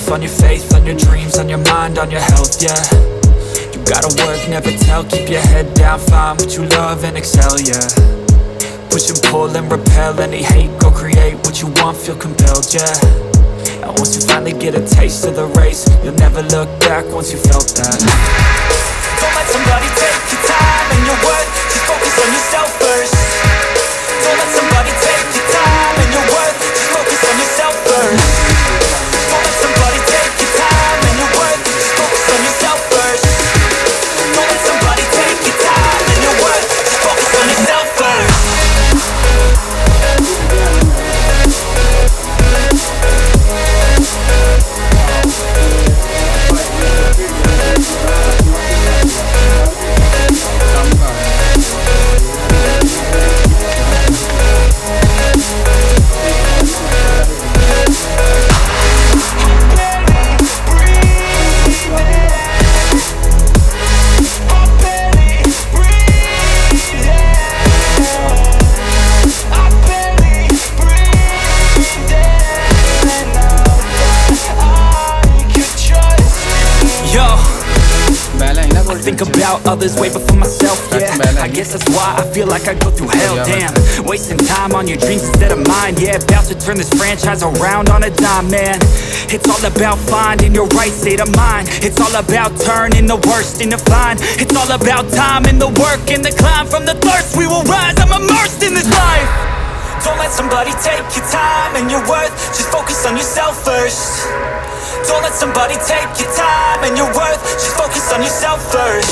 yourself, on your faith, on your dreams, on your mind, on your health, yeah. You gotta work, never tell, keep your head down, find what you love and excel, yeah. Push and pull and repel any hate, go create what you want, feel compelled, yeah. And once you finally get a taste of the race, you'll never look back once you felt that. Don't let somebody take your time and your worth, just focus on yourself first. Don't let somebody take your time and your worth, just focus on yourself first. Don't let somebody take your time and your worth, just focus on yourself first. Don't let somebody take your time and your worth, just focus on yourself first. Think about others way before myself, yeah. I guess that's why I feel like I go through hell, damn. Wasting time on your dreams instead of mine, yeah. About to turn this franchise around on a dime, man. It's all about finding your right state of mind. It's all about turning the worst into fine. It's all about time and the work and the climb. From the thirst we will rise, I'm immersed in this life. Don't let somebody take your time and your worth, just focus on yourself first. Don't let somebody take your time and your worth, just focus on yourself first.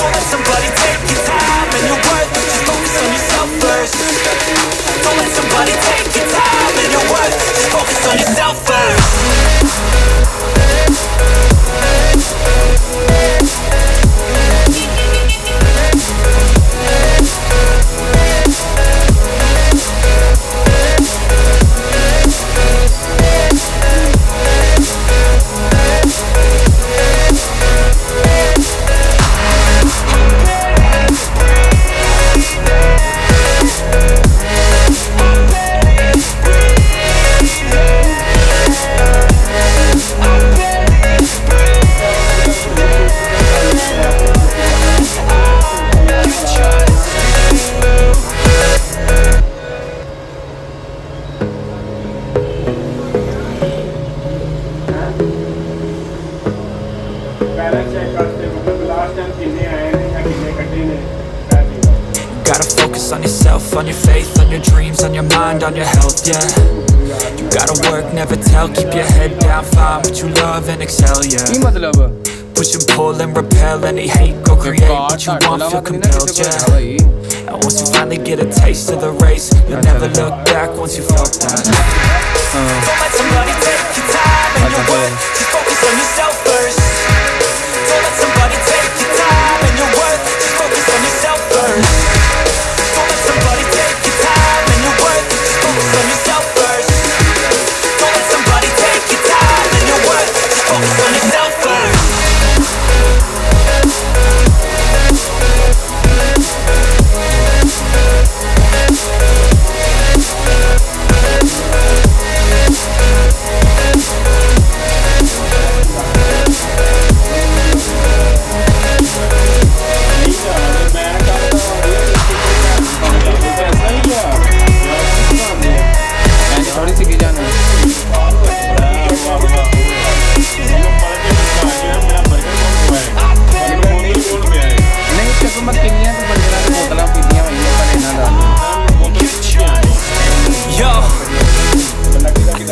Don't let somebody take your time and your worth, just focus on yourself first. Don't let somebody take your time and your worth, just focus on yourself first. Gotta focus on yourself, on your faith, on your dreams, on your mind, on your health, yeah. You gotta work, never tell, keep your head down, find what you love and excel, yeah. Push and pull and repel any hate, go create what you want, feel compelled, yeah. And once you finally get a taste of the race, you'll never look back once you felt that. Don't let somebody take your time and your worth, just focus on yourself first. Don't let somebody take your time and your worth, just focus on yourself first. Don't let somebody take your time and your worth, just focus on yourself first. Don't let somebody take your time and your worth, just focus on yourself first.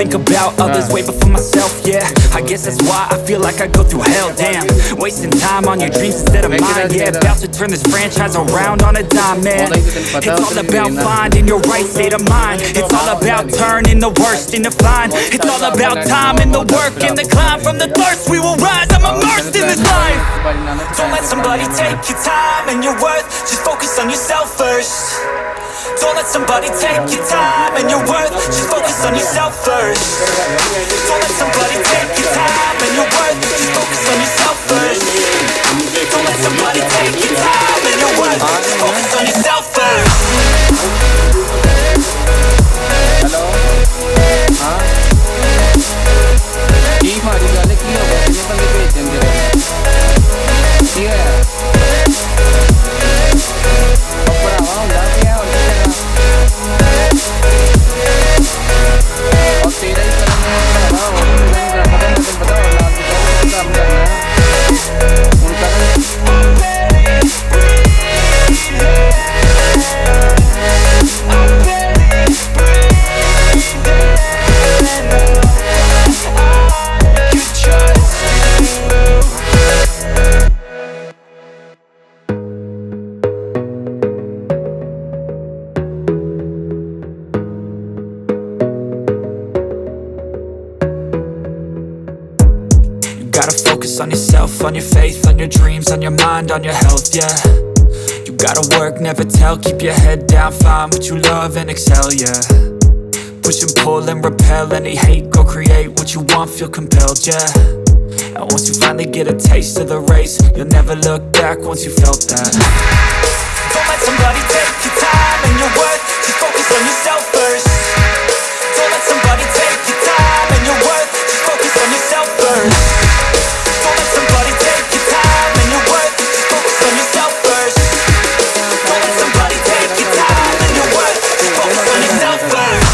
Think about others way before myself, yeah. I guess that's why I feel like I go through hell, damn. Wasting time on your dreams instead of mine, yeah. About to turn this franchise around on a dime, man. It's all about finding your right state of mind. It's all about turning the worst into fine. It's all about time and the work and the climb. From the thirst we will rise, I'm immersed in this life. Don't let somebody take your time and your worth, just focus on yourself first. Don't let somebody take your time and your worth, just focus on yourself first. Don't let somebody take your time and your worth, just focus on yourself first. Don't let somebody take your time and your worth, just focus on yourself first. Hello? Huh? ਹੁਣ Gotta focus on yourself, on your faith, on your dreams, on your mind, on your health, yeah. You gotta work, never tell, keep your head down, find what you love and excel, yeah. Push and pull and repel any hate, go create what you want, feel compelled, yeah. And once you finally get a taste of the race, you'll never look back once you felt that. Don't let somebody take your time and your worth, just focus on yourself first. Don't let somebody take your time and your worth, just focus on yourself first. Don't let somebody take your time and your worth, just focus on yourself first. Don't let somebody take your time and your worth, just focus on yourself first.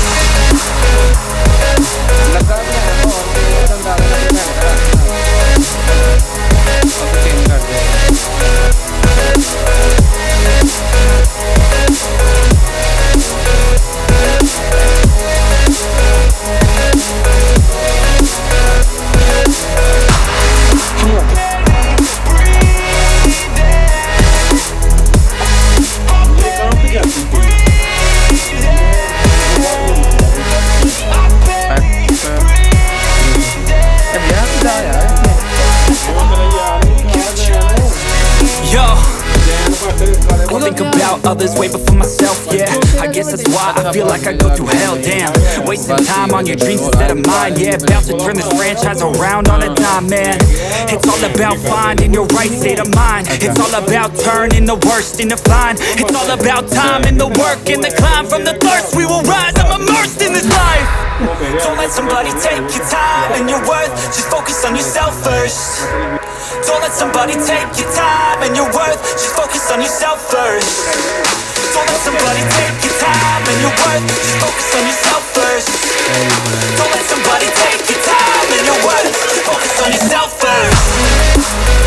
लगा भी है और एकदम ज़्यादा नहीं करता और change कर दे Think about others way before myself, yeah. I guess that's why I feel like I go through hell, damn. Wasting time on your dreams instead of mine, yeah. About to turn this franchise around on a dime, man. It's all about finding your right state of mind. It's all about turning the worst into fine. It's all about time and the work and the climb. From the thirst we will rise, I'm immersed in this life. Don't let somebody take your time and your worth, just focus on yourself first. Don't let somebody take your time and your worth, just focus on yourself first. Don't let somebody take your time and your worth, just focus on yourself first. Don't let somebody take your time and your worth, just focus on yourself first.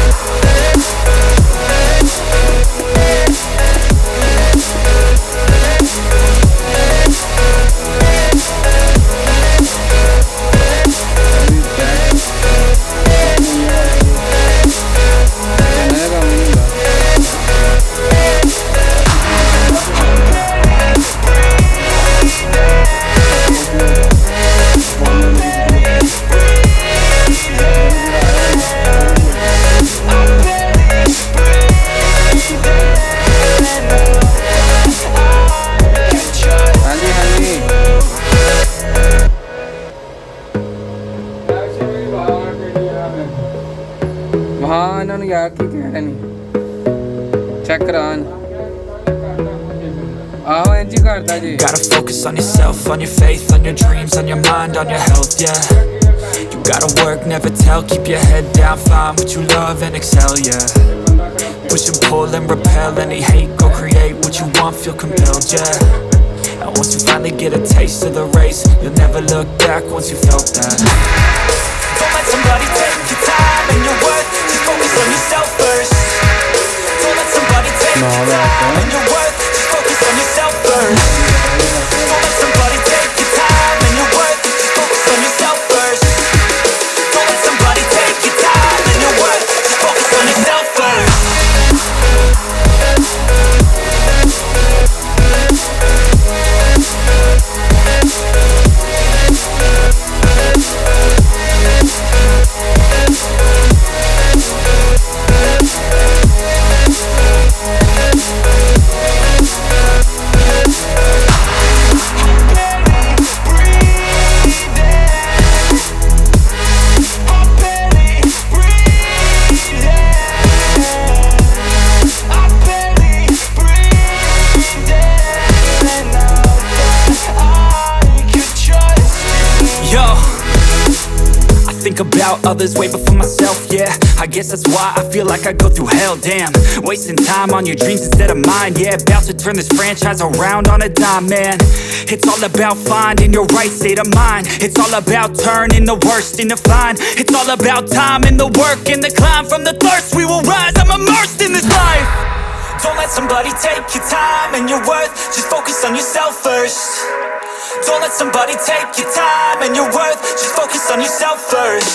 हाँ इन्होंने यार की कह रहे नहीं check करान आहो इंज ही करदा जी Gotta focus on yourself, on your faith, on your dreams, on your mind, on your health, yeah. You gotta work, never tell, keep your head down, find what you love and excel, yeah. Push and pull and repel any hate, go create what you want, feel compelled, yeah. And once you finally get a taste of the race, you'll never look back once you felt that. Don't let somebody take your time and your worth, just focus on yourself first. Don't let somebody take your time and your worth, just focus on yourself first. Don't let somebody take your time and your worth, just focus on yourself first. Don't let somebody take your time and your worth, just focus on yourself first. think about others way before myself, yeah. I guess that's why I feel like I go through hell, damn. Wasting time on your dreams instead of mine, yeah. About to turn this franchise around on a dime, man. It's all about finding your right state of mind. It's all about turning the worst into fine. It's all about time and the work and the climb. From the thirst we will rise, I'm immersed in this life. Don't let somebody take your time and your worth. Just focus on yourself first. Don't let somebody take your time and your worth. Just focus on yourself first.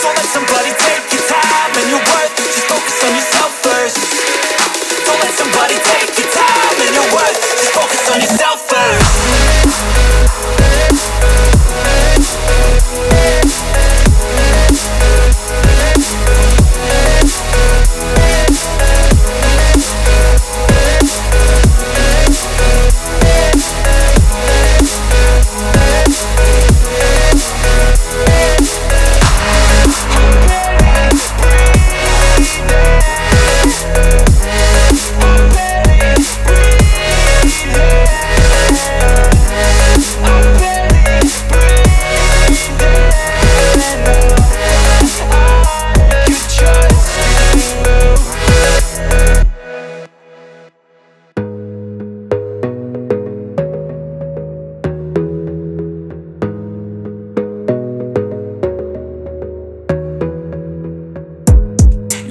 Don't let somebody take your time and your worth. Just focus on yourself first. Don't let somebody take your time and your worth. Just focus on yourself first.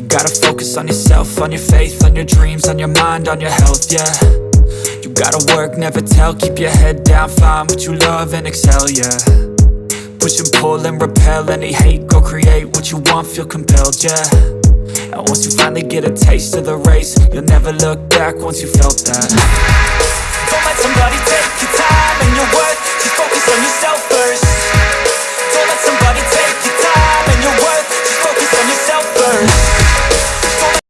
Gotta focus on yourself, on your faith, on your dreams, on your mind, on your health, yeah. You gotta work, never tell, keep your head down, find what you love and excel, yeah. Push and pull and repel any hate, go create what you want, feel compelled, yeah. And once you finally get a taste of the race, you'll never look back once you felt that. Don't let somebody take your time and your worth. Just focus on yourself